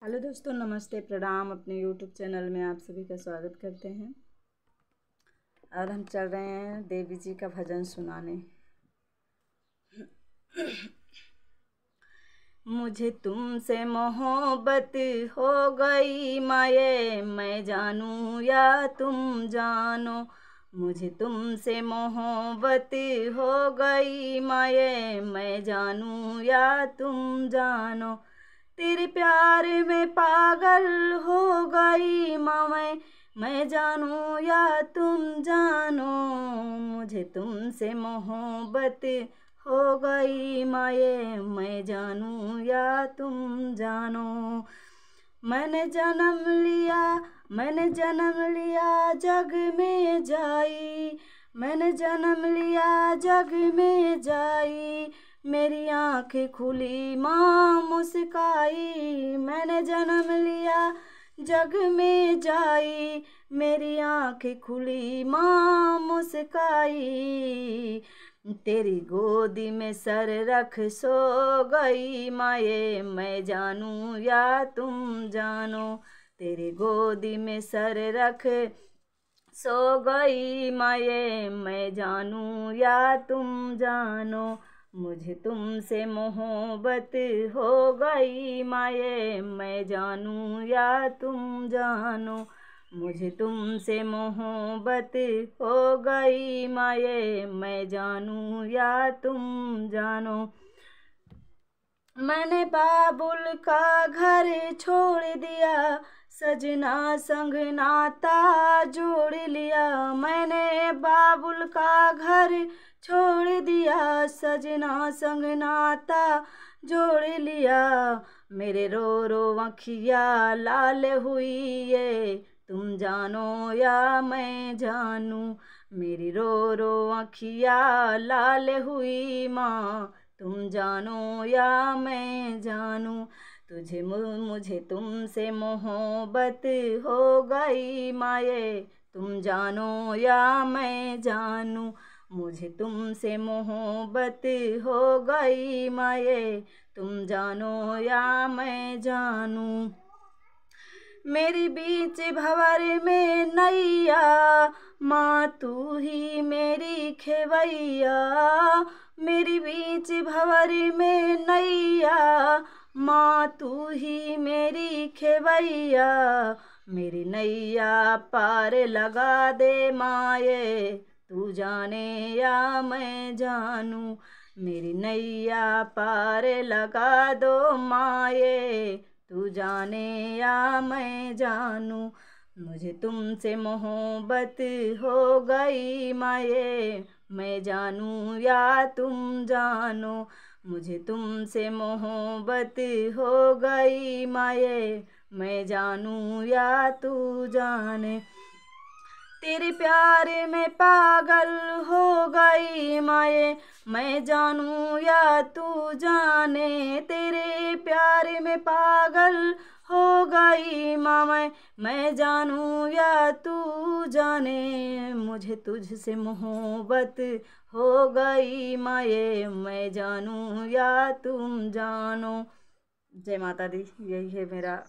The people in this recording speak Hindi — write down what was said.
हेलो दोस्तों, नमस्ते, प्रणाम। अपने यूट्यूब चैनल में आप सभी का स्वागत करते हैं। और हम चल रहे हैं देवी जी का भजन सुनाने। मुझे तुमसे मोहब्बत हो गई माये, मैं जानूं या तुम जानो। मुझे तुमसे मोहब्बत हो गई माये, मैं जानूं या तुम जानो। तेरे प्यार में पागल हो गई माँ मैं जानूं या तुम जानो। मुझे तुमसे मोहब्बत हो गई माये, मैं जानूं या तुम जानो। मैंने जन्म लिया जग में जाई, मैंने जन्म लिया जग में जाई। मेरी आँखें खुली माँ मुस्काई, मैंने जन्म लिया जग में जाई। मेरी आँखें खुली माँ मुस्काई। तेरी गोदी में सर रख सो गई माये, मैं जानूं या तुम जानो। तेरी गोदी में सर रख सो गई माये, मैं जानूं या तुम जानो। मुझे तुमसे मोहब्बत हो गई माये, मैं जानूं या तुम जानो। मुझे तुमसे मोहब्बत हो गई माये, मैं जानूं या तुम जानो। मैंने बाबुल का घर छोड़ दिया, सजना संग नाता जोड़ लिया। मैंने बाबुल का घर छोड़ दिया, सजना संग नाता जोड़ लिया। मेरे रो रो आँखिया लाल हुई ये, तुम जानो या मैं जानूं। मेरी रो रो आँखिया लाल हुई माँ, तुम जानो या मैं जानूं। मुझे तुमसे मोहब्बत हो गई माये, तुम जानो या मैं जानूं। मुझे तुमसे मोहब्बत हो गई माये, तुम जानो या मैं जानूं। मेरी बीच भंवर में नैया, माँ तू ही मेरी खेवैया। मेरी बीच भंवर में नैया, माँ तू ही मेरी खेवैया। मेरी नैया पार लगा दे माये, तू जाने या मैं जानूं। मेरी नैया पार लगा दो माये, तू जाने या मैं जानूं। मुझे तुमसे मोहब्बत हो गई माये, मैं जानूं या तुम जानो। मुझे तुमसे मोहब्बत हो गई माये, मैं जानूं या तू जाने। तेरे प्यार में पागल हो गई माये, मैं जानूं या तू जाने। तेरे प्यार में पागल हो गई माँ मैं जानूं या तू जाने। मुझे तुझसे मोहब्बत हो गई माये, मैं जानूं या तुम जानो। जय माता दी। यही है मेरा